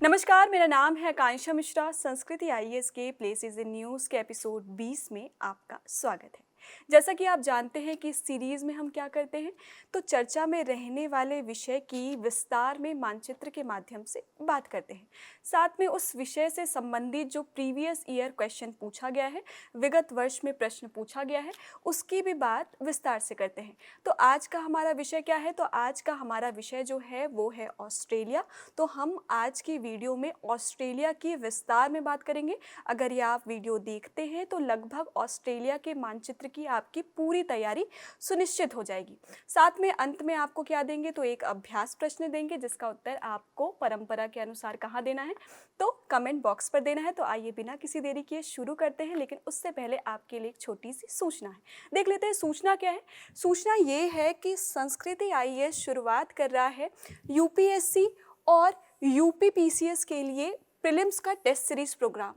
नमस्कार, मेरा नाम है आकांक्षा मिश्रा। संस्कृति आईएएस के प्लेसेस इन न्यूज़ के एपिसोड 20 में आपका स्वागत है। जैसा कि आप जानते हैं कि इस सीरीज़ में हम क्या करते हैं, तो चर्चा में रहने वाले विषय की विस्तार में मानचित्र के माध्यम से बात करते हैं। साथ में उस विषय से संबंधित जो प्रीवियस ईयर क्वेश्चन पूछा गया है, विगत वर्ष में प्रश्न पूछा गया है, उसकी भी बात विस्तार से करते हैं। तो आज का हमारा विषय क्या है? तो आज का हमारा विषय जो है वो है ऑस्ट्रेलिया। तो हम आज की वीडियो में ऑस्ट्रेलिया की विस्तार में बात करेंगे। अगर ये आप वीडियो देखते हैं तो लगभग ऑस्ट्रेलिया के मानचित्र की आपकी पूरी तैयारी सुनिश्चित हो जाएगी। साथ में अंत में आपको क्या देंगे, तो एक अभ्यास प्रश्न देंगे जिसका उत्तर आपको परंपरा के अनुसार कहाँ देना है, तो कमेंट बॉक्स पर देना है। तो आइए बिना किसी देरी किए शुरू करते हैं, लेकिन उससे पहले आपके लिए एक छोटी सी सूचना है। देख लेते हैं सूचना क्या है। सूचना ये है कि संस्कृति आईएएस शुरुआत कर रहा है यूपीएससी और यूपीपीसीएस के लिए प्रीलिम्स का टेस्ट सीरीज प्रोग्राम।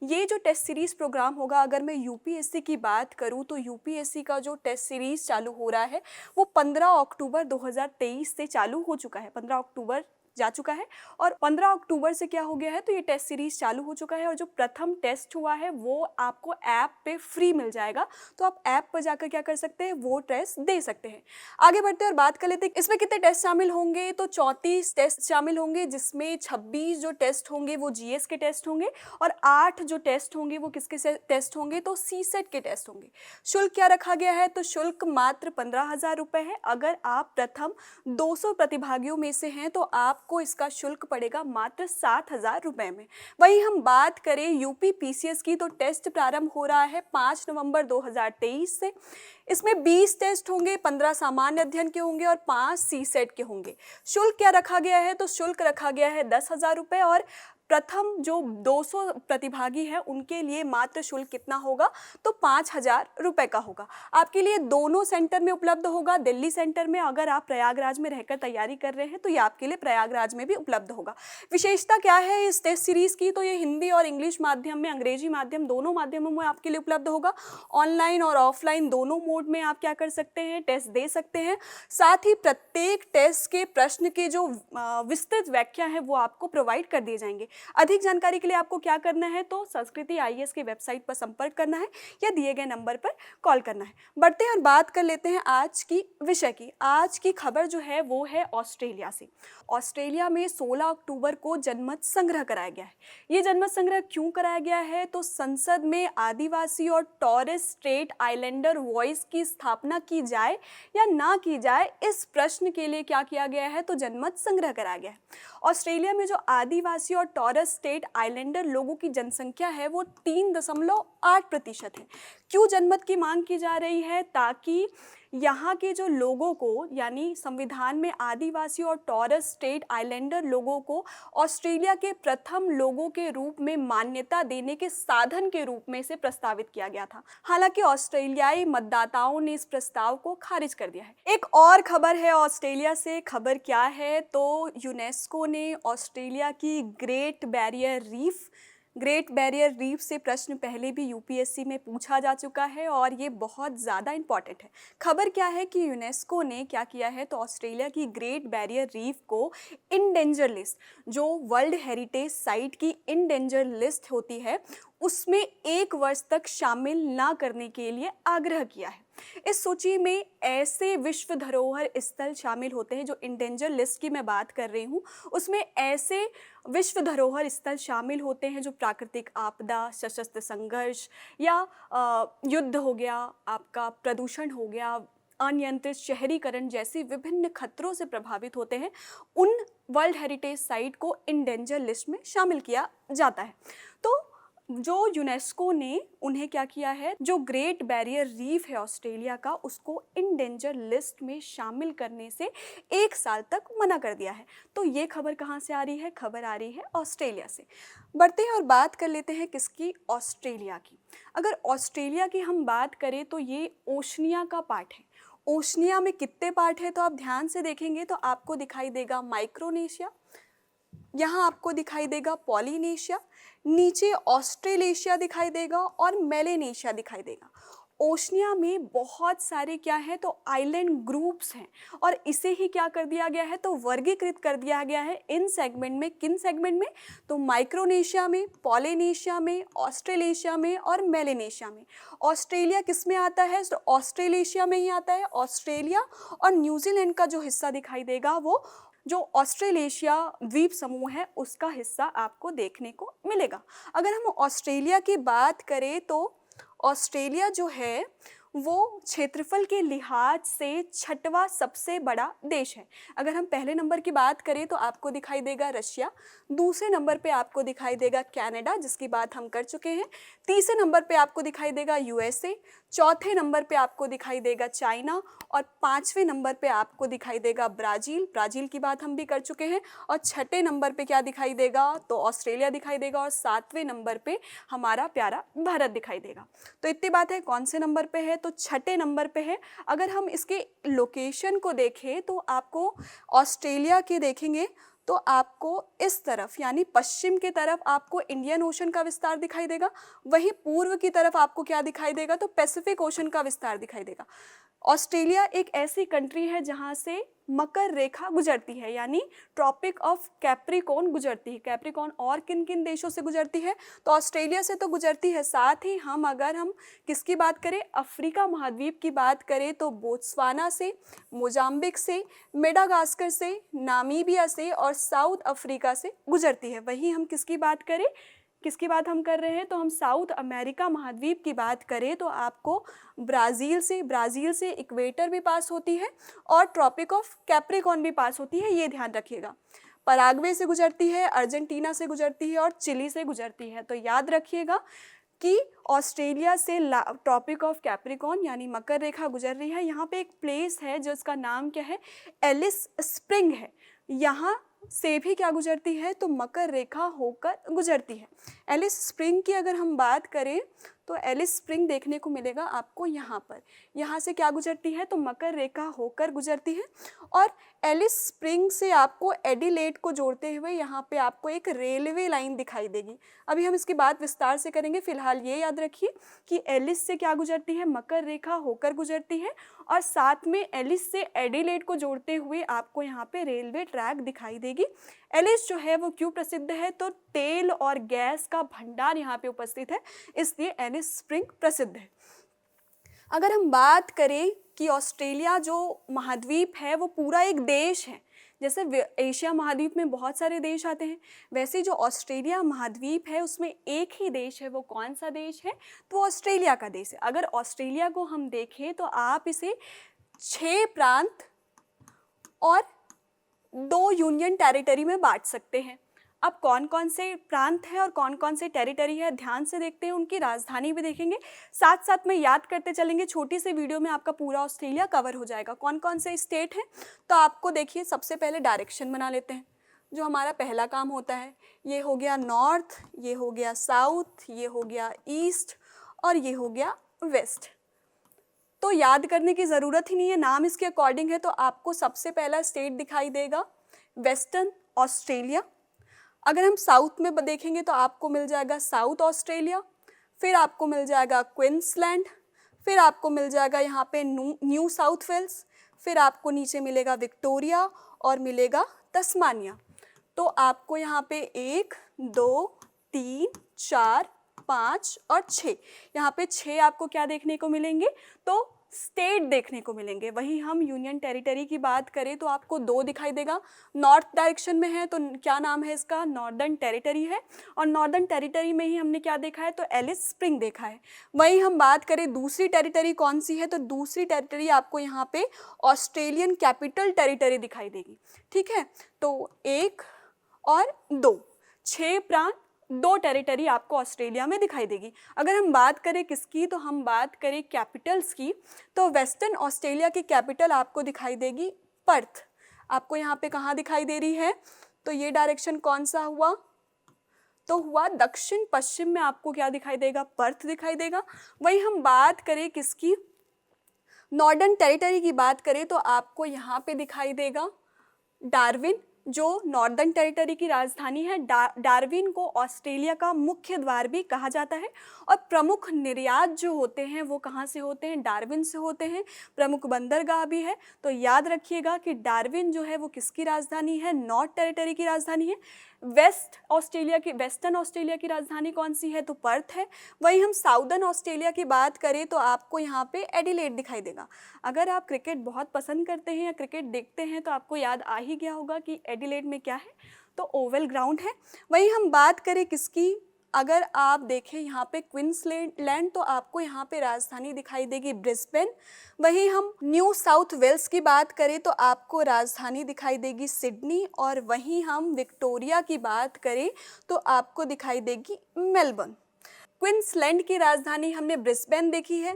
ये जो टेस्ट सीरीज़ प्रोग्राम होगा, अगर मैं यूपीएससी की बात करूँ तो यूपीएससी का जो टेस्ट सीरीज़ चालू हो रहा है वो 15 अक्टूबर 2023 से चालू हो चुका है। 15 अक्टूबर जा चुका है और 15 अक्टूबर से क्या हो गया है, तो ये टेस्ट सीरीज़ चालू हो चुका है और जो प्रथम टेस्ट हुआ है वो आपको ऐप पे फ्री मिल जाएगा। तो आप ऐप पर जाकर क्या कर सकते हैं, वो टेस्ट दे सकते हैं। आगे बढ़ते हैं और बात कर लेते हैं इसमें कितने टेस्ट शामिल होंगे। तो 34 टेस्ट शामिल होंगे, जिसमें 26 जो टेस्ट होंगे वो जीएस के टेस्ट होंगे और 8 जो टेस्ट होंगे वो किसके टेस्ट होंगे, तो सीसेट के टेस्ट होंगे। शुल्क क्या रखा गया है, तो शुल्क मात्र 15,000 रुपये है। अगर आप प्रथम 200 प्रतिभागियों में से हैं तो आपको इसका शुल्क पड़ेगा मात्र 7,000 रुपये में। वहीं हम बात करें यूपी पीसीएस की, तो टेस्ट प्रारंभ हो रहा है 5 नवंबर 2023 से। इसमें 20 टेस्ट होंगे, 15 सामान्य अध्ययन के होंगे और 5 सीसेट के होंगे। शुल्क क्या रखा गया है, तो शुल्क रखा गया है 10,000 रुपये और प्रथम जो 200 प्रतिभागी हैं उनके लिए मात्र शुल्क कितना होगा, तो 5,000 रुपये का होगा। आपके लिए दोनों सेंटर में उपलब्ध होगा। दिल्ली सेंटर में अगर आप प्रयागराज में रहकर तैयारी कर रहे हैं तो ये आपके लिए प्रयागराज में भी उपलब्ध होगा। विशेषता क्या है इस टेस्ट सीरीज़ की, तो ये हिंदी और इंग्लिश माध्यम में, अंग्रेजी माध्यम, दोनों माध्यमों में आपके लिए उपलब्ध होगा। ऑनलाइन और ऑफलाइन दोनों मोड में आप क्या कर सकते हैं, टेस्ट दे सकते हैं। साथ ही प्रत्येक टेस्ट के प्रश्न के जो विस्तृत व्याख्या है वो आपको प्रोवाइड कर दिए जाएंगे। अधिक जानकारी के लिए आपको क्या करना है, तो संस्कृति आईएएस की वेबसाइट पर संपर्क करना है या दिए गए नंबर पर कॉल करना है। बढ़ते हैं और बात कर लेते हैं आज की विषय की। आज की खबर जो है वो है ऑस्ट्रेलिया से। ऑस्ट्रेलिया में 16 अक्टूबर को जनमत संग्रह कराया गया है। ये जनमत संग्रह क्यों कराया गया है, तो संसद में आदिवासी और टॉरेस स्ट्रेट आइलैंडर वॉइस की स्थापना की जाए या ना की जाए, इस प्रश्न के लिए क्या किया गया है, तो जनमत संग्रह कराया गया है। ऑस्ट्रेलिया में जो आदिवासी और टॉरेस स्ट्रेट आइलैंडर लोगों की जनसंख्या है वो 3.8% है। क्यों जनमत की मांग की जा रही है, ताकि यहाँ के जो लोगों को, यानी संविधान में आदिवासी और टॉरेस स्ट्रेट आइलैंडर लोगों को ऑस्ट्रेलिया के प्रथम लोगों के रूप में मान्यता देने के साधन के रूप में से प्रस्तावित किया गया था। हालांकि ऑस्ट्रेलियाई मतदाताओं ने इस प्रस्ताव को खारिज कर दिया है। एक और खबर है ऑस्ट्रेलिया से। खबर क्या है, तो यूनेस्को ने ऑस्ट्रेलिया की ग्रेट बैरियर रीफ से प्रश्न पहले भी यूपीएससी में पूछा जा चुका है और ये बहुत ज़्यादा इंपॉर्टेंट है। खबर क्या है कि यूनेस्को ने क्या किया है, तो ऑस्ट्रेलिया की ग्रेट बैरियर रीफ को इंडेंजर लिस्ट, जो वर्ल्ड हेरिटेज साइट की इंडेंजर लिस्ट होती है, उसमें 1 वर्ष तक शामिल ना करने के लिए आग्रह किया है। इस सूची में ऐसे विश्व धरोहर स्थल शामिल होते हैं, जो इंडेंजर लिस्ट की मैं बात कर रही हूँ, उसमें ऐसे विश्व धरोहर स्थल शामिल होते हैं जो प्राकृतिक आपदा, सशस्त्र संघर्ष या युद्ध हो गया, आपका प्रदूषण हो गया, अनियंत्रित शहरीकरण जैसी विभिन्न खतरों से प्रभावित होते हैं। उन वर्ल्ड हेरिटेज साइट को इंडेंजर लिस्ट में शामिल किया जाता है। तो जो यूनेस्को ने उन्हें क्या किया है, जो ग्रेट बैरियर रीफ है ऑस्ट्रेलिया का, उसको इंडेंजर लिस्ट में शामिल करने से 1 साल तक मना कर दिया है। तो ये खबर कहाँ से आ रही है, खबर आ रही है ऑस्ट्रेलिया से। बढ़ते हैं और बात कर लेते हैं किसकी, ऑस्ट्रेलिया की। अगर ऑस्ट्रेलिया की हम बात करें तो ये ओशनिया का पार्ट है। ओशनिया में कितने पार्ट है, तो आप ध्यान से देखेंगे तो आपको दिखाई देगा माइक्रोनेशिया, यहाँ आपको दिखाई देगा पॉलिनेशिया, नीचे ऑस्ट्रेलेशिया दिखाई देगा और मेलेनेशिया दिखाई देगा। ओशनिया में बहुत सारे क्या है तो आइलैंड ग्रुप्स हैं और इसे ही क्या कर दिया गया है तो वर्गीकृत कर दिया गया है इन सेगमेंट में। किन सेगमेंट में? तो माइक्रोनेशिया में, पॉलिनेशिया में, ऑस्ट्रेलेशिया में और मेलेनेशिया में। ऑस्ट्रेलिया किस में आता है? तो ऑस्ट्रेलेशिया में ही आता है। ऑस्ट्रेलिया और न्यूजीलैंड का जो हिस्सा दिखाई देगा वो जो ऑस्ट्रेलेशिया द्वीप समूह है उसका हिस्सा आपको देखने को मिलेगा। अगर हम ऑस्ट्रेलिया की बात करें तो ऑस्ट्रेलिया जो है वो क्षेत्रफल के लिहाज से छठवां सबसे बड़ा देश है। अगर हम पहले नंबर की बात करें तो आपको दिखाई देगा रशिया, दूसरे नंबर पे आपको दिखाई देगा कनाडा जिसकी बात हम कर चुके हैं, तीसरे नंबर पे आपको दिखाई देगा यूएसए, चौथे नंबर पे आपको दिखाई देगा चाइना और पाँचवें नंबर पे आपको दिखाई देगा ब्राज़ील। ब्राज़ील की बात हम भी कर चुके हैं। और छठे नंबर पे क्या दिखाई देगा तो ऑस्ट्रेलिया दिखाई देगा और सातवें नंबर पे हमारा प्यारा भारत दिखाई देगा। तो इतनी बात है। कौन से नंबर पे है? तो छठे नंबर पे है। अगर हम इसके लोकेशन को देखें तो आपको ऑस्ट्रेलिया के देखेंगे तो आपको इस तरफ यानी पश्चिम की तरफ आपको इंडियन ओशन का विस्तार दिखाई देगा, वहीं पूर्व की तरफ आपको क्या दिखाई देगा तो पैसिफिक ओशन का विस्तार दिखाई देगा। ऑस्ट्रेलिया एक ऐसी कंट्री है जहां से मकर रेखा गुजरती है यानी ट्रॉपिक ऑफ कैप्रिकॉर्न गुजरती है। कैप्रिकॉर्न और किन किन देशों से गुजरती है? तो ऑस्ट्रेलिया से तो गुजरती है, साथ ही अगर हम किसकी बात करें अफ्रीका महाद्वीप की बात करें तो बोत्सवाना से, मोजाम्बिक से, मेडागास्कर से, नामीबिया से और साउथ अफ्रीका से गुजरती है। वहीं हम किसकी बात करें, किसकी बात हम कर रहे हैं तो हम साउथ अमेरिका महाद्वीप की बात करें तो आपको ब्राज़ील से इक्वेटर भी पास होती है और ट्रॉपिक ऑफ कैप्रिकॉर्न भी पास होती है, ये ध्यान रखिएगा। पराग्वे से गुजरती है, अर्जेंटीना से गुजरती है और चिली से गुजरती है। तो याद रखिएगा कि ऑस्ट्रेलिया से ट्रॉपिक ऑफ कैप्रिकॉर्न यानी मकर रेखा गुजर रही है। यहाँ पे एक प्लेस है जो इसका नाम क्या है, एलिस स्प्रिंग है। यहाँ से भी क्या गुजरती है तो मकर रेखा होकर गुजरती है। एलिस स्प्रिंग की अगर हम बात करें तो एलिस स्प्रिंग देखने को मिलेगा आपको यहाँ पर। यहाँ से क्या गुजरती है तो मकर रेखा होकर गुजरती है और एलिस स्प्रिंग से आपको एडिलेड को जोड़ते हुए यहाँ पे आपको एक रेलवे लाइन दिखाई देगी। अभी हम इसकी बात विस्तार से करेंगे, फिलहाल ये याद रखिए कि एलिस से क्या गुजरती है, मकर रेखा होकर गुजरती है और साथ में एलिस से एडिलेड को जोड़ते हुए आपको यहाँ पे रेलवे ट्रैक दिखाई देगी। एलिस जो है वो क्यों प्रसिद्ध है तो तेल और गैस का भंडार यहाँ पे उपस्थित है, इसलिए एलिस स्प्रिंग प्रसिद्ध है। अगर हम बात करें कि ऑस्ट्रेलिया जो महाद्वीप है वो पूरा एक देश है, जैसे एशिया महाद्वीप में बहुत सारे देश आते हैं, वैसे जो ऑस्ट्रेलिया महाद्वीप है उसमें एक ही देश है। वो कौन सा देश है तो ऑस्ट्रेलिया का देश है। अगर ऑस्ट्रेलिया को हम देखें तो आप इसे 6 प्रांत और 2 यूनियन टेरिटरी में बांट सकते हैं। अब कौन कौन से प्रांत हैं और कौन कौन से टेरिटरी है ध्यान से देखते हैं, उनकी राजधानी भी देखेंगे, साथ साथ में याद करते चलेंगे। छोटी सी वीडियो में आपका पूरा ऑस्ट्रेलिया कवर हो जाएगा। कौन कौन से स्टेट हैं तो आपको देखिए, सबसे पहले डायरेक्शन बना लेते हैं। जो हमारा पहला काम होता है ये हो गया नॉर्थ, ये हो गया साउथ, ये हो गया ईस्ट और ये हो गया वेस्ट। तो याद करने की ज़रूरत ही नहीं है, नाम इसके अकॉर्डिंग है। तो आपको सबसे पहला स्टेट दिखाई देगा वेस्टर्न ऑस्ट्रेलिया। अगर हम साउथ में देखेंगे तो आपको मिल जाएगा साउथ ऑस्ट्रेलिया, फिर आपको मिल जाएगा क्वींसलैंड, फिर आपको मिल जाएगा यहाँ पे न्यू साउथ वेल्स, फिर आपको नीचे मिलेगा विक्टोरिया और मिलेगा तस्मानिया। तो आपको यहाँ पे 1 2 3 4 5 और 6, यहाँ पे 6 आपको क्या देखने को मिलेंगे तो स्टेट देखने को मिलेंगे। वहीं हम यूनियन टेरिटरी की बात करें तो आपको 2 दिखाई देगा। नॉर्थ डायरेक्शन में है तो क्या नाम है इसका, नॉर्दर्न टेरिटरी है। और नॉर्दर्न टेरिटरी में ही हमने क्या देखा है तो एलिस स्प्रिंग देखा है। वहीं हम बात करें दूसरी टेरिटरी कौन सी है तो दूसरी टेरिटरी आपको यहाँ पे ऑस्ट्रेलियन कैपिटल टेरिटरी दिखाई देगी। ठीक है, तो 1 और 2, 6 प्रांत 2 टेरिटरी आपको ऑस्ट्रेलिया में दिखाई देगी। अगर हम बात करें किसकी तो हम बात करें कैपिटल्स की, तो वेस्टर्न ऑस्ट्रेलिया की कैपिटल आपको दिखाई देगी पर्थ। आपको यहाँ पे कहाँ दिखाई दे रही है तो ये डायरेक्शन कौन सा हुआ तो हुआ दक्षिण पश्चिम में, आपको क्या दिखाई देगा पर्थ दिखाई देगा। वहीं हम बात करें किसकी, नॉर्दर्न टेरिटरी की बात करें तो आपको यहाँ पे दिखाई देगा डार्विन, जो नॉर्दर्न टेरिटरी की राजधानी है, डार्विन को ऑस्ट्रेलिया का मुख्य द्वार भी कहा जाता है। और प्रमुख निर्यात जो होते हैं वो कहाँ से होते हैं, डार्विन से होते हैं। प्रमुख बंदरगाह भी है। तो याद रखिएगा कि डार्विन जो है वो किसकी राजधानी है, नॉर्थ टेरिटरी की राजधानी है। वेस्टर्न ऑस्ट्रेलिया की राजधानी कौन सी है, तो पर्थ है। वहीं हम साउदर्न ऑस्ट्रेलिया की बात करें तो आपको यहाँ पे एडिलेड दिखाई देगा। अगर आप क्रिकेट बहुत पसंद करते हैं या क्रिकेट देखते हैं तो आपको याद आ ही गया होगा कि एडिलेड में क्या है, तो ओवल ग्राउंड है। वहीं हम बात करें किसकी, अगर आप देखें यहाँ पे क्वींसलैंड, तो आपको यहाँ पे राजधानी दिखाई देगी ब्रिस्बेन। वहीं हम न्यू साउथ वेल्स की बात करें तो आपको राजधानी दिखाई देगी सिडनी। और वहीं हम विक्टोरिया की बात करें तो आपको दिखाई देगी मेलबर्न। क्वींसलैंड की राजधानी हमने ब्रिस्बेन देखी है,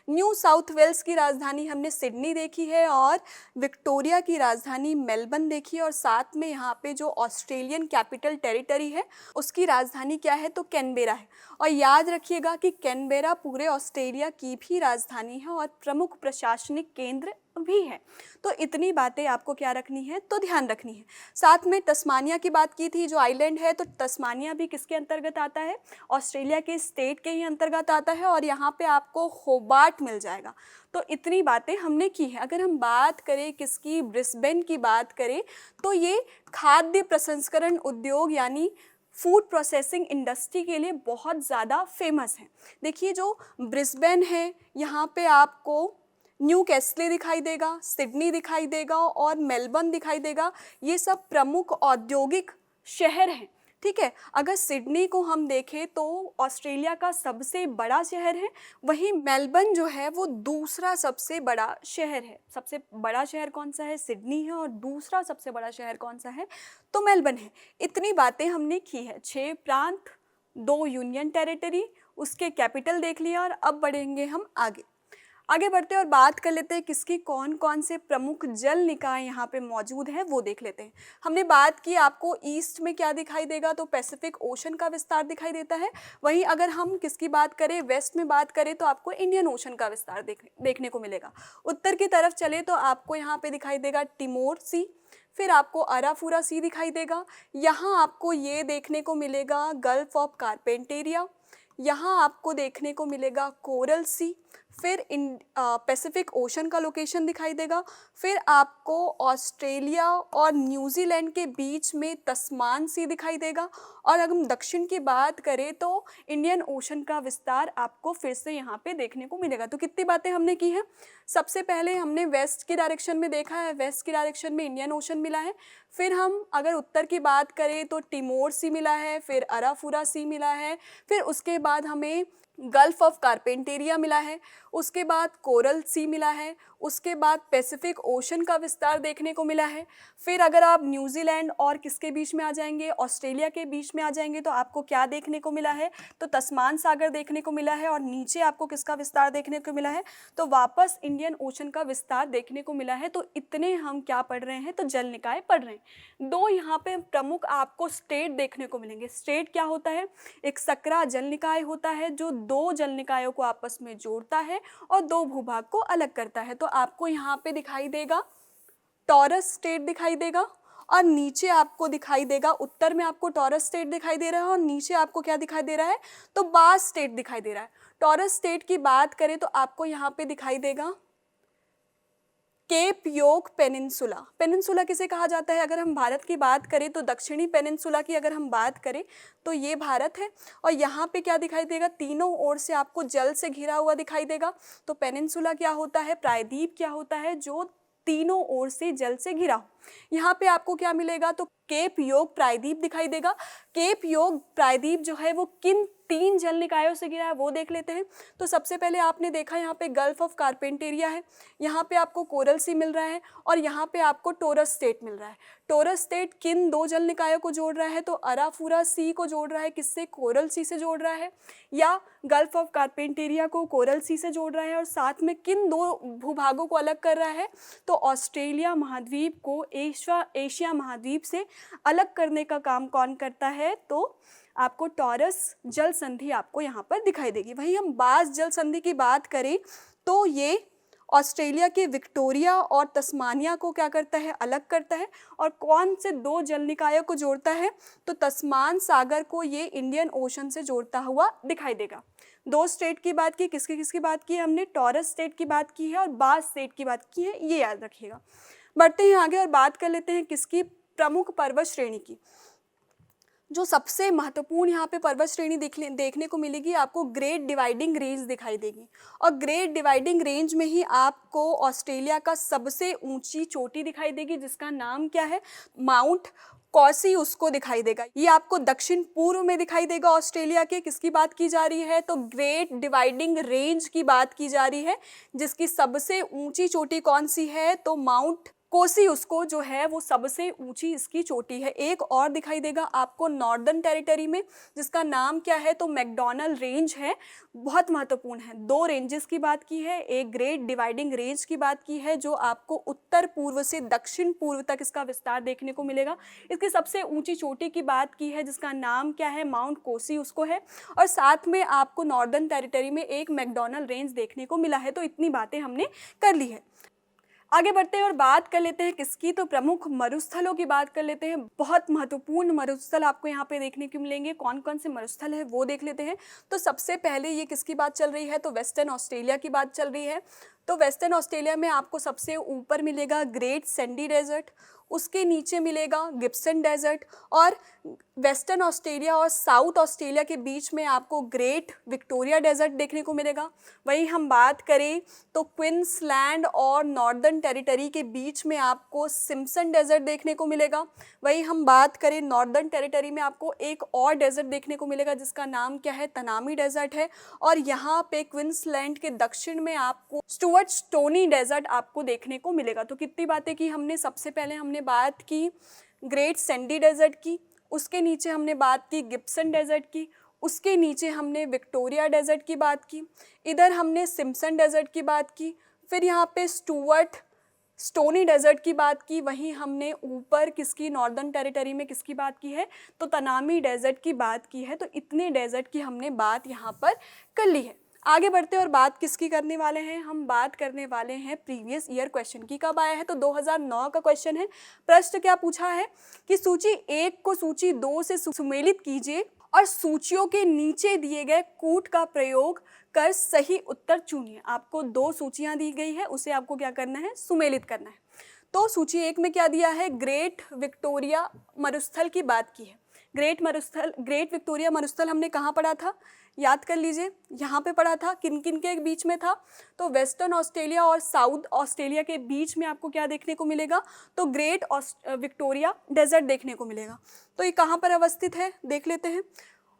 न्यू साउथ वेल्स की राजधानी हमने सिडनी देखी है, और विक्टोरिया की राजधानी मेलबर्न देखी है। और साथ में यहाँ पे जो ऑस्ट्रेलियन कैपिटल टेरिटरी है उसकी राजधानी क्या है, तो कैनबेरा है। और याद रखिएगा कि कैनबेरा पूरे ऑस्ट्रेलिया की भी राजधानी है और प्रमुख प्रशासनिक केंद्र भी है। तो इतनी बातें आपको क्या रखनी है, तो ध्यान रखनी है। साथ में तस्मानिया की बात की थी, जो आइलैंड है, तो तस्मानिया भी किसके अंतर्गत आता है, ऑस्ट्रेलिया के स्टेट के ही अंतर्गत आता है। और यहाँ पे आपको होबार्ट मिल जाएगा। तो इतनी बातें हमने की है। अगर हम बात करें किसकी, ब्रिस्बेन की बात करें, तो ये खाद्य प्रसंस्करण उद्योग यानी फूड प्रोसेसिंग इंडस्ट्री के लिए बहुत ज़्यादा फेमस है। देखिए जो ब्रिस्बेन है, यहाँ पे आपको न्यू कैसले दिखाई देगा, सिडनी दिखाई देगा और मेलबर्न दिखाई देगा। ये सब प्रमुख औद्योगिक शहर हैं। ठीक है, अगर सिडनी को हम देखें तो ऑस्ट्रेलिया का सबसे बड़ा शहर है, वहीं मेलबर्न जो है वो दूसरा सबसे बड़ा शहर है। सबसे बड़ा शहर कौन सा है, सिडनी है, और दूसरा सबसे बड़ा शहर कौन सा है, तो मेलबर्न है। इतनी बातें हमने की है। 6 प्रांत, 2 यूनियन टेरिटरी, उसके कैपिटल देख लिया। और अब बढ़ेंगे हम आगे बढ़ते हैं और बात कर लेते हैं किसकी कौन कौन से प्रमुख जल निकाय यहाँ पे मौजूद हैं, वो देख लेते हैं। हमने बात की आपको ईस्ट में क्या दिखाई देगा, तो पैसिफिक ओशन का विस्तार दिखाई देता है। वहीं अगर हम किसकी बात करें, वेस्ट में बात करें, तो आपको इंडियन ओशन का विस्तार देखने को मिलेगा। उत्तर की तरफ चले तो आपको यहाँ पे दिखाई देगा टिमोर सी, फिर आपको अराफुरा सी दिखाई देगा। यहाँ आपको ये देखने को मिलेगा गल्फ ऑफ कारपेंटेरिया, यहाँ आपको देखने को मिलेगा कोरल सी, फिर पैसिफिक ओशन का लोकेशन दिखाई देगा। फिर आपको ऑस्ट्रेलिया और न्यूजीलैंड के बीच में तस्मान सी दिखाई देगा। और अगर हम दक्षिण की बात करें तो इंडियन ओशन का विस्तार आपको फिर से यहाँ पे देखने को मिलेगा। तो कितनी बातें हमने की हैं। सबसे पहले हमने वेस्ट की डायरेक्शन में देखा है, वेस्ट की डायरेक्शन में इंडियन ओशन मिला है। फिर हम अगर उत्तर की बात करें तो टिमोर सी मिला है, फिर अराफुरा सी मिला है, फिर उसके बाद हमें गल्फ ऑफ कारपेंटेरिया मिला है, उसके बाद कोरल सी मिला है, उसके बाद पैसिफिक ओशन का विस्तार देखने को मिला है। फिर अगर आप न्यूजीलैंड और किसके बीच में आ जाएंगे, ऑस्ट्रेलिया के बीच में आ जाएंगे, तो आपको क्या देखने को मिला है, तो तस्मान सागर देखने को मिला है। और नीचे आपको किसका विस्तार देखने को मिला है, तो वापस इंडियन ओशन का विस्तार देखने को मिला है। तो इतने हम क्या पढ़ रहे हैं, तो जल निकाय पढ़ रहे हैं। 2 यहाँ पे प्रमुख आपको स्टेट देखने को मिलेंगे। स्टेट क्या होता है, एक सकरा जल निकाय होता है जो 2 जल निकायों को आपस में जोड़ता है और 2 भूभाग को अलग करता है। तो आपको यहाँ पे दिखाई देगा टॉरस स्टेट दिखाई देगा, और नीचे आपको दिखाई देगा, उत्तर में आपको टॉरस स्टेट दिखाई दे रहा है और नीचे आपको क्या दिखाई दे रहा है, तो बास स्टेट दिखाई दे रहा है। टॉरस स्टेट की बात करें तो आपको यहाँ पे दिखाई देगा केप योक पेनिनसुला। पेनिनसुला किसे कहा जाता है, अगर हम भारत की बात करें तो दक्षिणी पेनिनसुला की अगर हम बात करें तो ये भारत है। और यहाँ पे क्या दिखाई देगा, तीनों ओर से आपको जल से घिरा हुआ दिखाई देगा। तो पेनिनसुला क्या होता है, प्रायद्वीप क्या होता है, जो तीनों ओर से जल से घिरा हो। यहाँ पे आपको क्या मिलेगा, तो केप योक प्रायद्वीप दिखाई देगा। केप योक प्रायद्वीप जो है वो किन 3 जल निकायों से घिरा है, वो देख लेते हैं। तो सबसे पहले आपने देखा यहाँ पे गल्फ ऑफ कारपेंटेरिया है, यहाँ पे आपको कोरल सी मिल रहा है, और यहाँ पे आपको टोरस स्टेट मिल रहा है। टोरस स्टेट किन 2 जल निकायों को जोड़ रहा है, तो अराफुरा सी को जोड़ रहा है, किससे, कोरल सी से जोड़ रहा है, या गल्फ ऑफ कारपेंटेरिया को कोरल सी से जोड़ रहा है। और साथ में किन 2 भूभागों को अलग कर रहा है, तो ऑस्ट्रेलिया महाद्वीप को एशिया महाद्वीप से अलग करने का काम कौन करता है, तो आपको टॉरस जल संधि आपको यहाँ पर दिखाई देगी। वहीं हम बास जल संधि की बात करें तो ये ऑस्ट्रेलिया के विक्टोरिया और तस्मानिया को क्या करता है, अलग करता है, और कौन से दो जल निकायों को जोड़ता है, तो तस्मान सागर को ये इंडियन ओशन से जोड़ता हुआ दिखाई देगा। दो स्टेट की बात की, किसकी किसकी बात की है हमने, टॉरस स्टेट की बात की है और बास स्टेट की बात की है, ये याद रखिएगा। बढ़ते हैं आगे और बात कर लेते हैं किसकी, प्रमुख पर्वत श्रेणी की। जो सबसे महत्वपूर्ण यहाँ पे पर्वत श्रेणी देखने को मिलेगी आपको, ग्रेट डिवाइडिंग रेंज दिखाई देगी, और ग्रेट डिवाइडिंग रेंज में ही आपको ऑस्ट्रेलिया का सबसे ऊंची चोटी दिखाई देगी, जिसका नाम क्या है, माउंट कॉसी उसको दिखाई देगा। ये आपको दक्षिण पूर्व में दिखाई देगा ऑस्ट्रेलिया के। किसकी बात की जा रही है, तो ग्रेट डिवाइडिंग रेंज की बात की जा रही है, जिसकी सबसे ऊंची चोटी कौन सी है, तो माउंट कोसी उसको जो है वो सबसे ऊंची इसकी चोटी है। एक और दिखाई देगा आपको नॉर्दर्न टेरिटरी में, जिसका नाम क्या है, तो मैकडॉनल्ड रेंज है, बहुत महत्वपूर्ण है। दो रेंजेस की बात की है, एक ग्रेट डिवाइडिंग रेंज की बात की है जो आपको उत्तर पूर्व से दक्षिण पूर्व तक इसका विस्तार देखने को मिलेगा। इसकी सबसे ऊंची चोटी की बात की है जिसका नाम क्या है, माउंट कोसी उसको है, और साथ में आपको नॉर्दर्न टेरिटरी में एक मैकडॉनल्ड रेंज देखने को मिला है। तो इतनी बातें हमने कर ली है। आगे बढ़ते हैं और बात कर लेते हैं किसकी, तो प्रमुख मरुस्थलों की बात कर लेते हैं। बहुत महत्वपूर्ण मरुस्थल आपको यहाँ पे देखने को मिलेंगे, कौन कौन से मरुस्थल है वो देख लेते हैं। तो सबसे पहले ये किसकी बात चल रही है, तो वेस्टर्न ऑस्ट्रेलिया की बात चल रही है। तो वेस्टर्न ऑस्ट्रेलिया में आपको सबसे ऊपर मिलेगा ग्रेट सैंडी डेजर्ट, उसके नीचे मिलेगा गिब्सन डेजर्ट, और वेस्टर्न ऑस्ट्रेलिया और साउथ ऑस्ट्रेलिया के बीच में आपको ग्रेट विक्टोरिया डेजर्ट देखने को मिलेगा। वहीं हम बात करें तो क्वींसलैंड और नॉर्दर्न टेरिटरी के बीच में आपको सिम्पसन डेजर्ट देखने को मिलेगा। वहीं हम बात करें नॉर्दर्न टेरिटरी में आपको एक और डेजर्ट देखने को मिलेगा जिसका नाम क्या है, तनामी डेजर्ट है, और यहाँ पे क्वींसलैंड के दक्षिण में आपको स्टुअर्ट स्टोनी डेजर्ट आपको देखने को मिलेगा। तो कितनी बातें की हमने, सबसे पहले हमने बात की ग्रेट सैंडी डेजर्ट की, उसके नीचे हमने बात की गिब्सन डेजर्ट की, उसके नीचे हमने विक्टोरिया डेजर्ट की बात की, इधर हमने सिम्पसन डेजर्ट की बात की, फिर यहाँ पे स्टुअर्ट स्टोनी डेजर्ट की बात की, वहीं हमने ऊपर किसकी, नॉर्दर्न टेरिटरी में किसकी बात की है, तो तनामी डेजर्ट की बात की है। तो इतने डेजर्ट की हमने बात यहाँ पर कर ली है। आगे बढ़ते और बात किसकी करने वाले हैं, हम बात करने वाले हैं प्रीवियस ईयर क्वेश्चन की। कब आया है, तो 2009 का क्वेश्चन है। प्रश्न क्या पूछा है कि सूची 1 को सूची 2 से सुमेलित कीजिए और सूचियों के नीचे दिए गए कूट का प्रयोग कर सही उत्तर चुनिए। आपको दो सूचियां दी गई है, उसे आपको क्या करना है, सुमेलित करना है। तो सूची 1 में क्या दिया है, ग्रेट विक्टोरिया मरुस्थल की बात की है। ग्रेट विक्टोरिया मरुस्थल हमने कहाँ पढ़ा था, याद कर लीजिए, यहाँ पे पढ़ा था। किन किन के बीच में था, तो वेस्टर्न ऑस्ट्रेलिया और साउथ ऑस्ट्रेलिया के बीच में आपको क्या देखने को मिलेगा, तो ग्रेट विक्टोरिया डेजर्ट देखने को मिलेगा। तो ये कहाँ पर अवस्थित है, देख लेते हैं।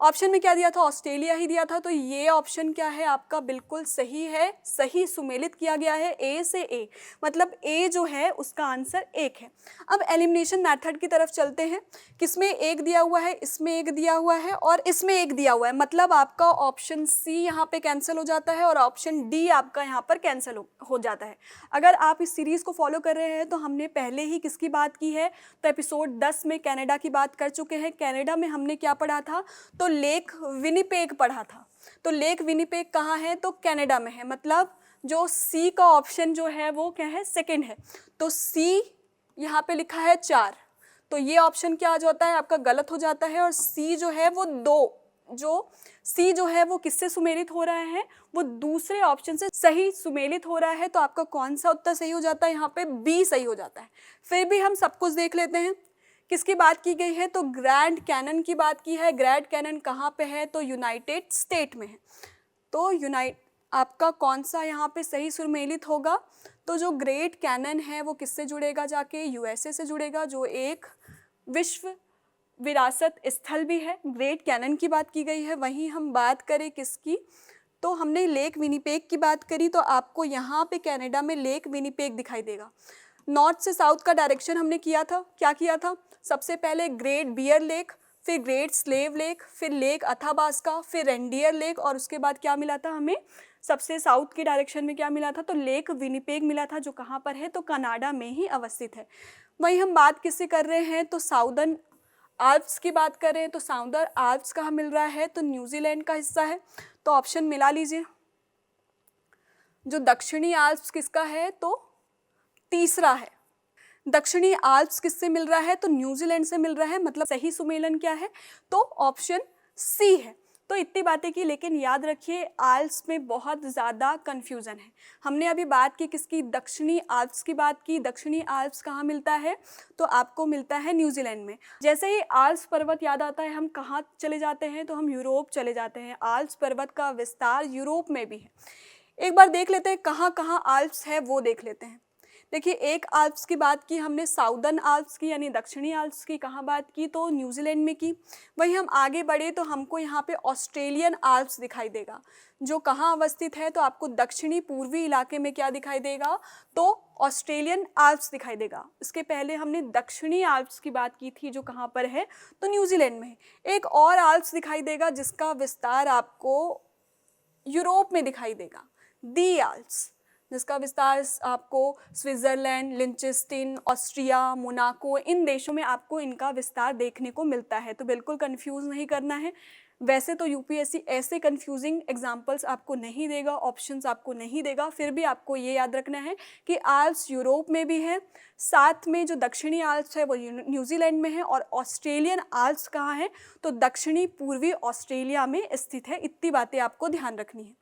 ऑप्शन में क्या दिया था, ऑस्ट्रेलिया ही दिया था, तो ये ऑप्शन क्या है आपका, बिल्कुल सही है, सही सुमेलित किया गया है, ए से ए, मतलब ए जो है उसका आंसर 1 है। अब एलिमिनेशन मेथड की तरफ चलते हैं। किसमें 1 दिया हुआ है, इसमें 1 दिया हुआ है और इसमें 1 दिया हुआ है, मतलब आपका ऑप्शन सी यहाँ पे कैंसिल हो जाता है और ऑप्शन डी आपका यहाँ पर कैंसिल हो जाता है। अगर आप इस सीरीज को फॉलो कर रहे हैं तो हमने पहले ही किसकी बात की है, तो एपिसोड 10 में कनाडा की बात कर चुके हैं। कनाडा में हमने क्या पढ़ा था, तो लेक विनिपेग पढ़ा था। तो लेक विनिपेग कहाँ है, तो कनाडा में है, मतलब जो सी का ऑप्शन जो है वो क्या है, सेकंड है। तो सी यहाँ पे लिखा है 4, तो ये ऑप्शन क्या आ जाता है आपका, गलत हो जाता है। और सी जो है वो 2, जो सी जो है वो किससे सुमेलित हो रहा है, वो दूसरे ऑप्शन से सही सुमेलित हो रहा है। तो आपका कौन सा उत्तर सही हो जाता है, यहाँ पे बी सही हो जाता है। फिर भी हम सब कुछ देख लेते हैं। किसकी बात की गई है, तो ग्रैंड कैनन की बात की है। ग्रैंड कैनन कहाँ पे है, तो यूनाइटेड स्टेट में है। तो आपका कौन सा यहाँ पे सही सुमेलित होगा, तो जो ग्रेट कैनन है वो किससे जुड़ेगा, जाके यूएसए से जुड़ेगा, जो एक विश्व विरासत स्थल भी है। ग्रेट कैनन की बात की गई है। वहीं हम बात करें किसकी, तो हमने लेक विनिपेग की बात करी, तो आपको यहाँ पे कनाडा में लेक विनिपेग दिखाई देगा। नॉर्थ से साउथ का डायरेक्शन हमने किया था, क्या किया था, सबसे पहले ग्रेट बियर लेक, फिर ग्रेट स्लेव लेक, फिर लेक अथाबास्का, फिर रेंडियर लेक, और उसके बाद क्या मिला था हमें, सबसे साउथ की डायरेक्शन में क्या मिला था, तो लेक विनिपेग मिला था, जो कहाँ पर है, तो कनाडा में ही अवस्थित है। वहीं हम बात किससे कर रहे हैं, तो साउदर्न आल्प्स की बात कर रहे हैं। तो साउदर्न आल्प्स कहाँ मिल रहा है, तो न्यूजीलैंड का हिस्सा है। तो ऑप्शन मिला लीजिए। जो दक्षिणी आल्प्स किसका है, तो तीसरा है। दक्षिणी आल्प्स किससे मिल रहा है, तो न्यूजीलैंड से मिल रहा है, मतलब सही सुमेलन क्या है, तो ऑप्शन सी है। तो इतनी बातें की, लेकिन याद रखिए आल्प्स में बहुत ज़्यादा कन्फ्यूज़न है। हमने अभी बात की किसकी, दक्षिणी आल्प्स की बात की। दक्षिणी आल्प्स कहाँ मिलता है, तो आपको मिलता है न्यूजीलैंड में। जैसे ही आल्प्स पर्वत याद आता है हम कहाँ चले जाते हैं, तो हम यूरोप चले जाते हैं। आल्प्स पर्वत का विस्तार यूरोप में भी है। एक बार देख लेते हैं कहाँ कहाँ आल्प्स है, वो देख लेते हैं। देखिए, एक आल्प्स की बात की हमने, साउदर्न आल्प्स की यानी दक्षिणी आल्प्स की कहाँ बात की, तो न्यूजीलैंड में की। वहीं हम आगे बढ़े तो हमको यहाँ पे ऑस्ट्रेलियन आल्प्स दिखाई देगा, जो कहाँ अवस्थित है, तो आपको दक्षिणी पूर्वी इलाके में क्या दिखाई देगा, तो ऑस्ट्रेलियन आल्प्स दिखाई देगा। इसके पहले हमने दक्षिणी आल्प्स की बात की थी, जो कहाँ पर है, तो न्यूजीलैंड में है। एक और आल्प्स दिखाई देगा जिसका विस्तार आपको यूरोप में दिखाई देगा, दी आल्प्स, जिसका विस्तार आपको स्विट्जरलैंड, लिंचेस्टीन, ऑस्ट्रिया, मोनाको, इन देशों में आपको इनका विस्तार देखने को मिलता है। तो बिल्कुल कंफ्यूज नहीं करना है। वैसे तो यूपीएससी ऐसे कंफ्यूजिंग एग्जाम्पल्स आपको नहीं देगा, ऑप्शंस आपको नहीं देगा, फिर भी आपको ये याद रखना है कि आल्प्स यूरोप में भी है, साथ में जो दक्षिणी आल्प्स है वो न्यूजीलैंड में है, और ऑस्ट्रेलियन आल्प्स कहाँ है, तो दक्षिणी पूर्वी ऑस्ट्रेलिया में स्थित है। इतनी बातें आपको ध्यान रखनी है।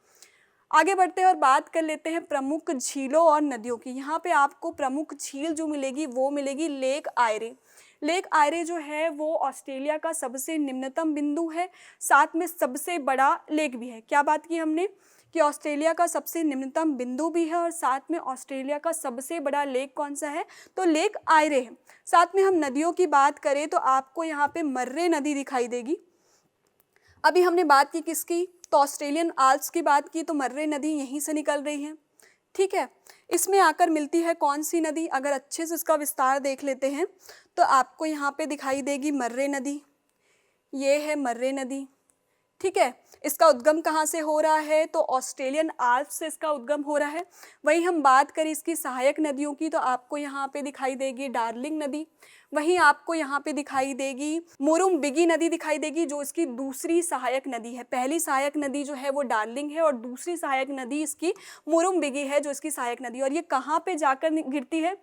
आगे बढ़ते हैं और बात कर लेते हैं प्रमुख झीलों और नदियों की। यहाँ पे आपको प्रमुख झील जो मिलेगी वो मिलेगी लेक आयरे। लेक आयरे जो है वो ऑस्ट्रेलिया का सबसे निम्नतम बिंदु है, साथ में सबसे बड़ा लेक भी है। क्या बात की हमने कि ऑस्ट्रेलिया का सबसे निम्नतम बिंदु भी है और साथ में ऑस्ट्रेलिया का सबसे बड़ा लेक कौन सा है, तो लेक आयरे है। साथ में हम नदियों की बात करें तो आपको यहाँ पे मर्रे नदी दिखाई देगी। अभी हमने बात की किसकी, तो ऑस्ट्रेलियन आल्प्स की बात की, तो मर्रे नदी यहीं से निकल रही है। ठीक है, इसमें आकर मिलती है कौन सी नदी, अगर अच्छे से इसका विस्तार देख लेते हैं तो आपको यहाँ पे दिखाई देगी मर्रे नदी। ये है मर्रे नदी। ठीक है, इसका उद्गम कहाँ से हो रहा है, तो ऑस्ट्रेलियन आल्प्स से इसका उद्गम हो रहा है। वहीं हम बात करें इसकी सहायक नदियों की, तो आपको यहाँ पे दिखाई देगी डार्लिंग नदी। वहीं आपको यहाँ पे दिखाई देगी मुरुम्बिगी नदी दिखाई देगी, जो इसकी दूसरी सहायक नदी है। पहली सहायक नदी जो है वो डार्लिंग है और दूसरी सहायक नदी इसकी मुरुम्बिगी है, जो इसकी सहायक नदी। और ये कहाँ पे जाकर गिरती है,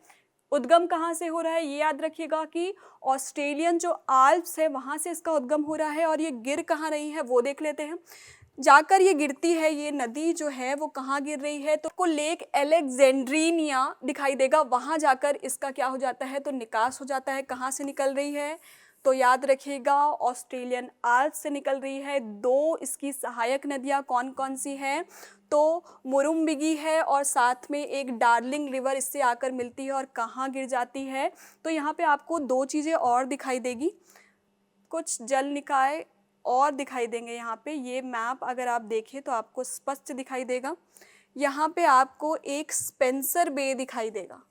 उद्गम कहाँ से हो रहा है, ये याद रखिएगा कि ऑस्ट्रेलियन जो आल्प्स है वहाँ से इसका उद्गम हो रहा है। और ये गिर कहाँ रही है वो देख लेते हैं। जाकर ये गिरती है, ये नदी जो है वो कहाँ गिर रही है, तो को लेक एलेक्जेंड्रिनिया दिखाई देगा। वहाँ जाकर इसका क्या हो जाता है, तो निकास हो जाता है। कहाँ से निकल रही है, तो याद रखिएगा ऑस्ट्रेलियन आल्प्स से निकल रही है। दो इसकी सहायक नदियाँ कौन कौन सी हैं, तो मुरुम्बिगी है और साथ में एक डार्लिंग रिवर इससे आकर मिलती है। और कहाँ गिर जाती है, तो यहाँ पे आपको दो चीज़ें और दिखाई देगी, कुछ जल निकाय और दिखाई देंगे। यहाँ पे ये मैप अगर आप देखें तो आपको स्पष्ट दिखाई देगा। यहाँ पे आपको एक स्पेंसर बे दिखाई देगा।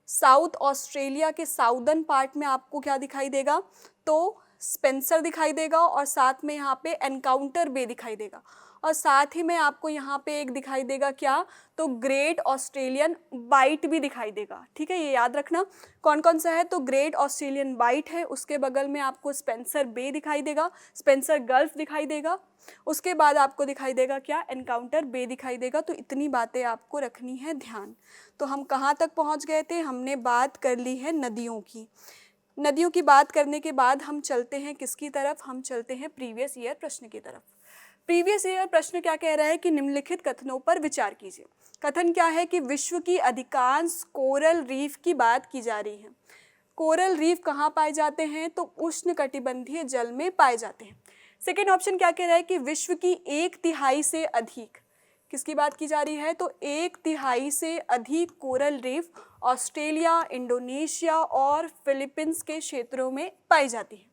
साउथ ऑस्ट्रेलिया के साउदर्न पार्ट में आपको क्या दिखाई देगा, तो स्पेंसर दिखाई देगा और साथ में यहाँ पे एनकाउंटर बे दिखाई देगा। और साथ ही में आपको यहाँ पे एक दिखाई देगा क्या, तो ग्रेट ऑस्ट्रेलियन बाइट भी दिखाई देगा। ठीक है, ये याद रखना कौन कौन सा है, तो ग्रेट ऑस्ट्रेलियन बाइट है, उसके बगल में आपको स्पेंसर बे दिखाई देगा, स्पेंसर गल्फ दिखाई देगा, उसके बाद आपको दिखाई देगा क्या, एनकाउंटर बे दिखाई देगा। तो इतनी बातें आपको रखनी है ध्यान। तो हम कहाँ तक पहुँच गए थे, हमने बात कर ली है नदियों की। नदियों की बात करने के बाद हम चलते हैं किसकी तरफ, हम चलते हैं प्रीवियस ईयर प्रश्न की तरफ। प्रीवियस ईयर प्रश्न क्या कह रहा है कि निम्नलिखित कथनों पर विचार कीजिए। कथन क्या है कि विश्व की अधिकांश कोरल रीफ की बात की जा रही है। कोरल रीफ कहाँ पाए जाते हैं, तो उष्णकटिबंधीय जल में पाए जाते हैं। सेकेंड ऑप्शन क्या कह रहा है कि विश्व की 1/3 से अधिक, किसकी बात की जा रही है, तो 1/3 से अधिक कोरल रीफ ऑस्ट्रेलिया, इंडोनेशिया और फिलीपींस के क्षेत्रों में पाई जाती है।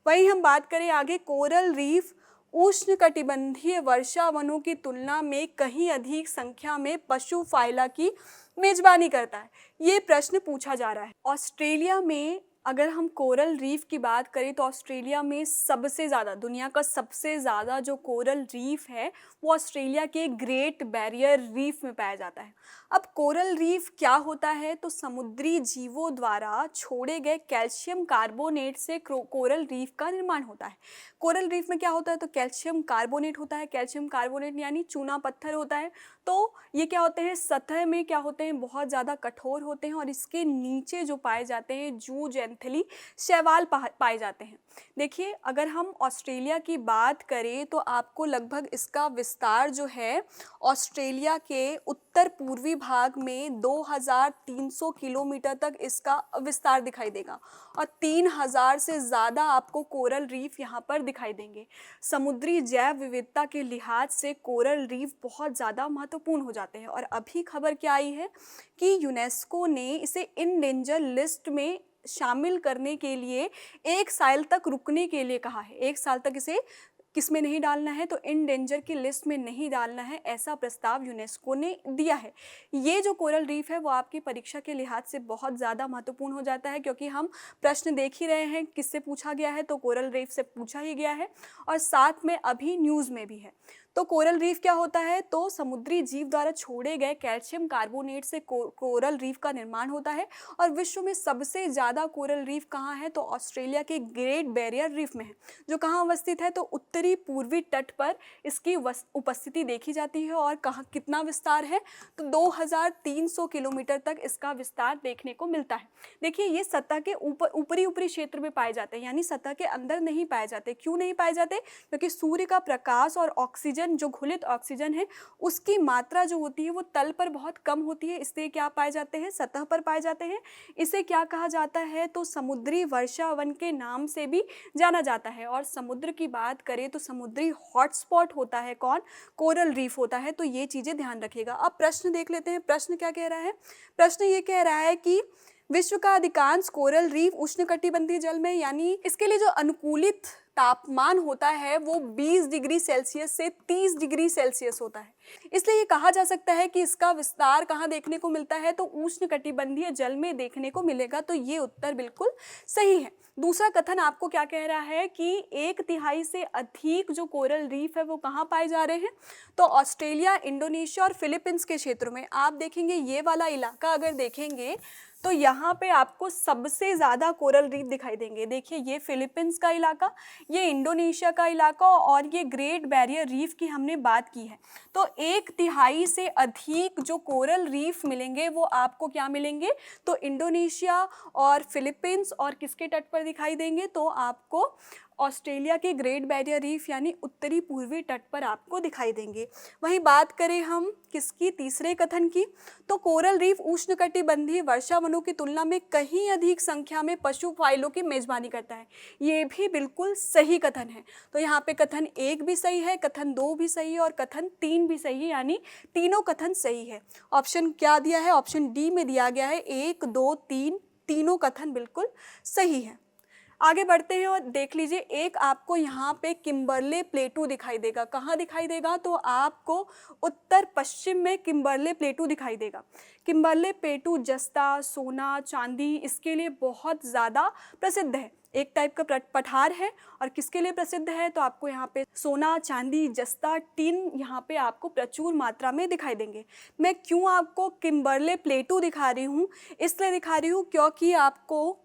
वहीं हम बात करें आगे, कोरल रीफ उष्णकटिबंधीय वर्षा वनों की तुलना में कहीं अधिक संख्या में पशु फाइला की मेजबानी करता है। ये प्रश्न पूछा जा रहा है। ऑस्ट्रेलिया में अगर हम कोरल रीफ की बात करें तो ऑस्ट्रेलिया में सबसे ज़्यादा, दुनिया का सबसे ज़्यादा जो कोरल रीफ है वो ऑस्ट्रेलिया के ग्रेट बैरियर रीफ में पाया जाता है। अब कोरल रीफ क्या होता है? तो समुद्री जीवों द्वारा छोड़े गए कैल्शियम कार्बोनेट से कोरल रीफ का निर्माण होता है। कोरल रीफ में क्या होता है? तो कैल्शियम कार्बोनेट होता है। कैल्शियम कार्बोनेट यानी चूना पत्थर होता है। तो ये क्या होते हैं? सतह में क्या होते हैं? बहुत ज़्यादा कठोर होते हैं और इसके नीचे जो पाए जाते हैं जूट एंथली शैवाल पाए जाते हैं। देखिए, अगर हम ऑस्ट्रेलिया की बात करें तो आपको लगभग इसका विस्तार जो है ऑस्ट्रेलिया के उत्तर पूर्वी भाग में 2300 किलोमीटर तक इसका विस्तार दिखाई देगा और 3000 से ज़्यादा आपको कोरल रीफ यहाँ पर दिखाई देंगे। समुद्री जैव विविधता के लिहाज से कोरल रीफ बहुत ज़्यादा महत्वपूर्ण हो जाते हैं और अभी खबर क्या आई है कि यूनेस्को ने इसे इन डेंजर लिस्ट में शामिल करने के लिए 1 साल तक रुकने के लिए कहा है। 1 साल तक इसे किस में नहीं डालना है? तो इन डेंजर की लिस्ट में नहीं डालना है, ऐसा प्रस्ताव यूनेस्को ने दिया है। ये जो कोरल रीफ है वो आपकी परीक्षा के लिहाज से बहुत ज़्यादा महत्वपूर्ण हो जाता है, क्योंकि हम प्रश्न देख ही रहे हैं किससे पूछा गया है, तो कोरल रीफ से पूछा ही गया है और साथ में अभी न्यूज़ में भी है। तो कोरल रीफ क्या होता है? तो समुद्री जीव द्वारा छोड़े गए कैल्शियम कार्बोनेट से कोरल रीफ का निर्माण होता है और विश्व में सबसे ज़्यादा कोरल रीफ कहाँ है? तो ऑस्ट्रेलिया के ग्रेट बैरियर रीफ में है, जो कहाँ अवस्थित है? तो उत्तरी पूर्वी तट पर इसकी उपस्थिति देखी जाती है और कहाँ कितना विस्तार है? तो 2300 किलोमीटर तक इसका विस्तार देखने को मिलता है। देखिए, ये सतह के ऊपरी क्षेत्र में पाए जाते हैं, यानी सतह के अंदर नहीं पाए जाते। क्यों नहीं पाए जाते? क्योंकि सूर्य का प्रकाश और ऑक्सीजन, जो घुलित ऑक्सीजन है, उसकी मात्रा जो होती है वो तल पर बहुत कम होती है, इसलिए क्या पाए जाते हैं? सतह पर पाए जाते हैं। इसे क्या कहा जाता है? तो समुद्री वर्षा वन के नाम से भी जाना जाता है। और समुद्र की बात करें तो समुद्री हॉटस्पॉट होता है कौन? कोरल रीफ होता है। तो ये चीज़ें ध्यान रखिएगा। अब प्रश्न देख लेते हैं, प्रश्न क्या कह रहा है? प्रश्न ये कह रहा है कि विश्व का अधिकांश कोरल रीफ उष्णकटिबंधीय जल में, यानी इसके लिए जो अनुकूलित तापमान होता है वो 20 डिग्री सेल्सियस से 30 डिग्री सेल्सियस होता है। इसलिए ये कहा जा सकता है कि इसका विस्तार कहाँ देखने को मिलता है? तो उष्णकटिबंधीय जल में देखने को मिलेगा। तो ये उत्तर बिल्कुल सही है। दूसरा कथन आपको क्या कह रहा है कि 1/3 से अधिक जो कोरल रीफ है वो कहाँ पाए जा रहे हैं? तो ऑस्ट्रेलिया, इंडोनेशिया और फिलीपींस के क्षेत्रों में। आप देखेंगे ये वाला इलाका अगर देखेंगे तो यहाँ पे आपको सबसे ज़्यादा कोरल रीफ दिखाई देंगे। देखिए, ये फिलीपींस का इलाका, ये इंडोनेशिया का इलाका और ये ग्रेट बैरियर रीफ की हमने बात की है। तो 1/3 से अधिक जो कोरल रीफ मिलेंगे वो आपको क्या मिलेंगे? तो इंडोनेशिया और फिलीपींस और किसके तट पर दिखाई देंगे? तो आपको ऑस्ट्रेलिया के ग्रेट बैरियर रीफ यानी उत्तरी पूर्वी तट पर आपको दिखाई देंगे। वहीं बात करें हम किसकी? तीसरे कथन की, तो कोरल रीफ उष्णकटिबंधीय वर्षा वनों की तुलना में कहीं अधिक संख्या में पशु फाइलों की मेजबानी करता है। ये भी बिल्कुल सही कथन है। तो यहाँ पे कथन 1 भी सही है, कथन 2 भी सही है और कथन 3 भी सही है, यानी तीनों कथन सही है। ऑप्शन क्या दिया है? ऑप्शन डी में दिया गया है 1, 2, 3, तीनों कथन बिल्कुल सही है। आगे बढ़ते हैं और देख लीजिए, एक आपको यहाँ पे किम्बरले प्लेटू दिखाई देगा। कहाँ दिखाई देगा? तो आपको उत्तर पश्चिम में किम्बरले प्लेटू दिखाई देगा। किम्बरले प्लेटू जस्ता, सोना, चांदी इसके लिए बहुत ज़्यादा प्रसिद्ध है। एक टाइप का पठार है और किसके लिए प्रसिद्ध है? तो आपको यहाँ पे सोना, चांदी, जस्ता, टिन यहाँ पे आपको प्रचुर मात्रा में दिखाई देंगे। मैं क्यों आपको किम्बरले प्लेटू दिखा रही हूँ? इसलिए दिखा रही हूँ क्योंकि आपको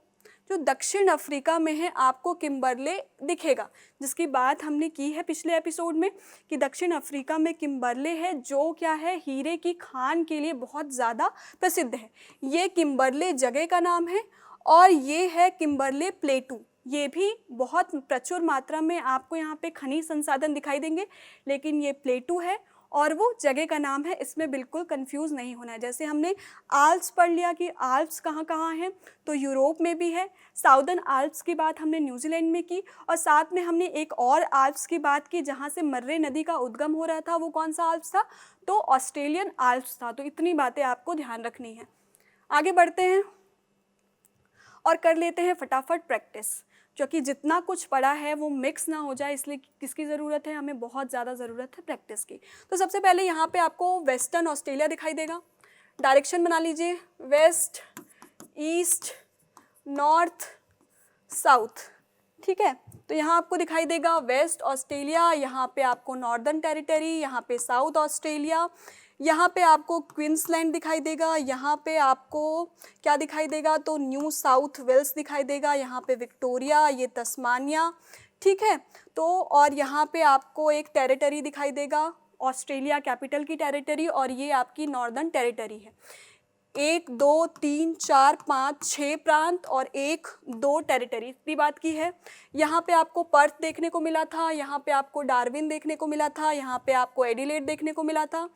जो दक्षिण अफ्रीका में है आपको किम्बरले दिखेगा, जिसकी बात हमने की है पिछले एपिसोड में कि दक्षिण अफ्रीका में किम्बरले है, जो क्या है? हीरे की खान के लिए बहुत ज़्यादा प्रसिद्ध है। ये किम्बरले जगह का नाम है और ये है किम्बरले प्लेटू। ये भी बहुत प्रचुर मात्रा में आपको यहाँ पे खनिज संसाधन दिखाई देंगे, लेकिन ये प्लेटू है और वो जगह का नाम है। इसमें बिल्कुल कंफ्यूज नहीं होना है। जैसे हमने आल्प्स पढ़ लिया कि आल्प्स कहाँ कहाँ हैं, तो यूरोप में भी है। साउदर्न आल्प्स की बात हमने न्यूजीलैंड में की और साथ में हमने एक और आल्प्स की बात की जहाँ से मर्रे नदी का उद्गम हो रहा था। वो कौन सा आल्प्स था? तो ऑस्ट्रेलियन आल्प्स था। तो इतनी बातें आपको ध्यान रखनी है। आगे बढ़ते हैं और कर लेते हैं फटाफट प्रैक्टिस, क्योंकि जितना कुछ पढ़ा है वो मिक्स ना हो जाए, इसलिए किसकी ज़रूरत है? हमें बहुत ज़्यादा ज़रूरत है प्रैक्टिस की। तो सबसे पहले यहाँ पे आपको वेस्टर्न ऑस्ट्रेलिया दिखाई देगा। डायरेक्शन बना लीजिए, वेस्ट, ईस्ट, नॉर्थ, साउथ। ठीक है, तो यहाँ आपको दिखाई देगा वेस्ट ऑस्ट्रेलिया, यहाँ पे आपको नॉर्दर्न टेरिटरी, यहाँ पे साउथ ऑस्ट्रेलिया, यहाँ पे आपको क्वींसलैंड दिखाई देगा, यहाँ पे आपको क्या दिखाई देगा, तो न्यू साउथ वेल्स दिखाई देगा, यहाँ पे विक्टोरिया, ये तस्मानिया, ठीक है। तो और यहाँ पे आपको एक टेरिटरी दिखाई देगा, ऑस्ट्रेलिया कैपिटल की टेरिटरी, और ये आपकी नॉर्दर्न टेरिटरी है। 1 2 3 4 5 6 प्रांत और 1 2 टेरिटरी, इतनी बात की है। यहाँ पे आपको पर्थ देखने को मिला था, यहाँ पे आपको डार्विन देखने को मिला था, यहाँ पे आपको एडिलेड देखने को मिला था,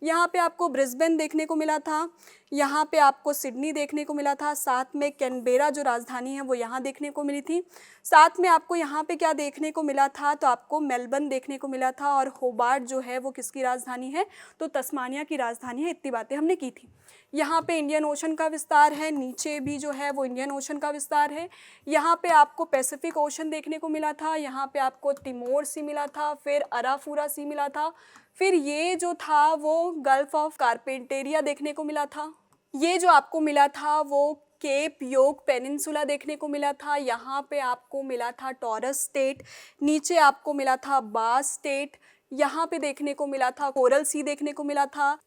यहाँ पे आपको ब्रिस्बेन देखने को मिला था, यहाँ पे आपको सिडनी देखने को मिला था, साथ में कैनबेरा जो राजधानी है वो यहाँ देखने को मिली थी। साथ में आपको यहाँ पे क्या देखने को मिला था, तो आपको मेलबर्न देखने को मिला था, और होबार्ट जो है वो किसकी राजधानी है, तो तस्मानिया की राजधानी है। इतनी बातें हमने की थी। यहाँ पे इंडियन ओशन का विस्तार है, नीचे भी जो है वो इंडियन ओशन का विस्तार है। यहाँ पे आपको पैसिफिक ओशन देखने को मिला था, यहाँ पे आपको तिमोर सी मिला था, फिर अराफुरा सी मिला था, फिर ये जो था वो गल्फ ऑफ कारपेंटेरिया देखने को मिला था, ये जो आपको मिला था वो केप योक पेनिनसुला देखने को मिला था, यहाँ पे आपको मिला था टॉरस स्टेट, नीचे आपको मिला था बास स्टेट, यहाँ पे देखने को मिला था कोरल सी देखने को मिला था,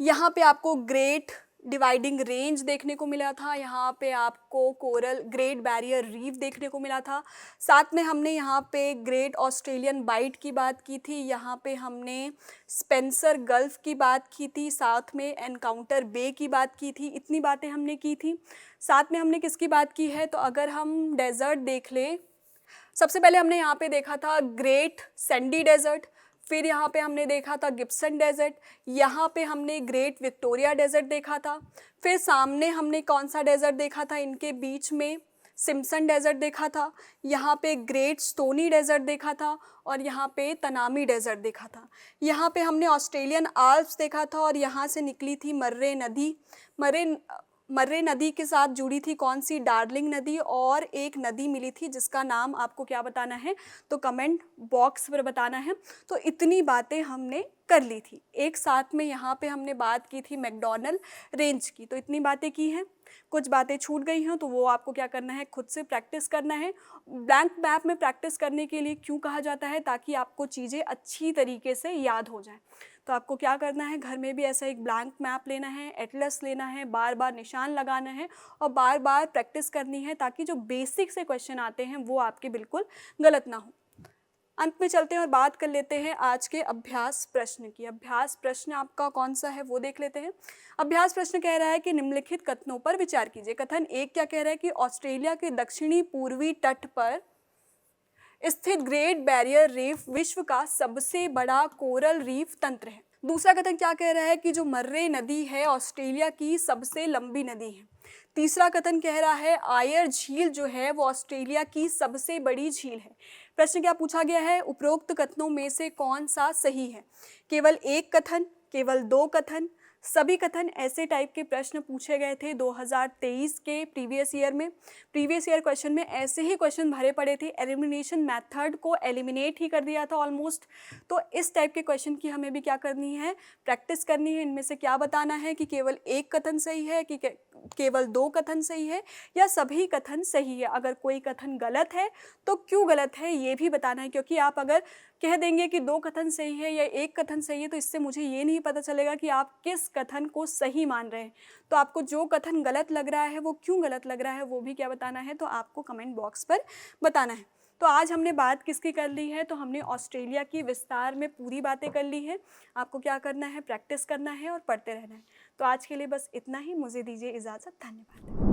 यहाँ पे आपको ग्रेट डिवाइडिंग रेंज देखने को मिला था, यहाँ पे आपको कोरल ग्रेट बैरियर रीफ देखने को मिला था। साथ में हमने यहाँ पे ग्रेट ऑस्ट्रेलियन बाइट की बात की थी, यहाँ पे हमने स्पेंसर गल्फ की बात की थी, साथ में एनकाउंटर बे की बात की थी। इतनी बातें हमने की थी। साथ में हमने किसकी बात की है, तो अगर हम डेजर्ट देख लें, सबसे पहले हमने यहाँ पे देखा था ग्रेट सैंडी डेजर्ट, फिर यहाँ पे हमने देखा था गिब्सन डेजर्ट, यहाँ पे हमने ग्रेट विक्टोरिया डेजर्ट देखा था, फिर सामने हमने कौन सा डेजर्ट देखा था, इनके बीच में सिम्पसन डेजर्ट देखा था, यहाँ पे ग्रेट स्टोनी डेजर्ट देखा था, और यहाँ पे तनामी डेजर्ट देखा था। यहाँ पे हमने ऑस्ट्रेलियन आल्प्स देखा था, और यहाँ से निकली थी मर्रे नदी। मर्रे नदी के साथ जुड़ी थी कौन सी, डार्लिंग नदी, और एक नदी मिली थी जिसका नाम आपको क्या बताना है, तो कमेंट बॉक्स पर बताना है। तो इतनी बातें हमने कर ली थी। एक साथ में यहाँ पे हमने बात की थी मैकडॉनल्ड रेंज की, तो इतनी बातें की हैं। कुछ बातें छूट गई हैं तो वो आपको क्या करना है, खुद से प्रैक्टिस करना है। ब्लैंक मैप में प्रैक्टिस करने के लिए क्यों कहा जाता है, ताकि आपको चीज़ें अच्छी तरीके से याद हो जाएं। तो आपको क्या करना है, घर में भी ऐसा एक ब्लैंक मैप लेना है, एटलस लेना है, बार बार निशान लगाना है और बार बार प्रैक्टिस करनी है, ताकि जो बेसिक से क्वेश्चन आते हैं वो आपके बिल्कुल गलत ना हो। अंत में चलते हैं और बात कर लेते हैं आज के अभ्यास प्रश्न की। अभ्यास प्रश्न आपका कौन सा है वो देख लेते हैं। अभ्यास प्रश्न कह रहा है कि निम्नलिखित कथनों पर विचार कीजिए। कथन 1 क्या कह रहा है कि ऑस्ट्रेलिया के दक्षिणी पूर्वी तट पर स्थित ग्रेट बैरियर रीफ विश्व का सबसे बड़ा कोरल रीफ तंत्र है। दूसरा कथन क्या कह रहा है कि जो मर्रे नदी है ऑस्ट्रेलिया की सबसे लंबी नदी है। तीसरा कथन कह रहा है आयर झील जो है वो ऑस्ट्रेलिया की सबसे बड़ी झील है। प्रश्न क्या पूछा गया है, उपरोक्त कथनों में से कौन सा सही है। केवल एक कथन, केवल दो कथन, सभी कथन, ऐसे टाइप के प्रश्न पूछे गए थे 2023 के प्रीवियस ईयर में। प्रीवियस ईयर क्वेश्चन में ऐसे ही क्वेश्चन भरे पड़े थे, एलिमिनेशन मेथड को एलिमिनेट ही कर दिया था ऑलमोस्ट। तो इस टाइप के क्वेश्चन की हमें भी क्या करनी है, प्रैक्टिस करनी है। इनमें से क्या बताना है कि केवल एक कथन सही है, कि केवल दो कथन सही है, या सभी कथन सही है। अगर कोई कथन गलत है तो क्यों गलत है ये भी बताना है, क्योंकि आप अगर कह देंगे कि दो कथन सही है या एक कथन सही है तो इससे मुझे ये नहीं पता चलेगा कि आप किस कथन को सही मान रहे हैं। तो आपको जो कथन गलत लग रहा है वो क्यों गलत लग रहा है वो भी क्या बताना है, तो आपको कमेंट बॉक्स पर बताना है। तो आज हमने बात किसकी कर ली है, तो हमने ऑस्ट्रेलिया की विस्तार में पूरी बातें कर ली है। आपको क्या करना है, प्रैक्टिस करना है और पढ़ते रहना है। तो आज के लिए बस इतना ही, मुझे दीजिए इजाज़त, धन्यवाद।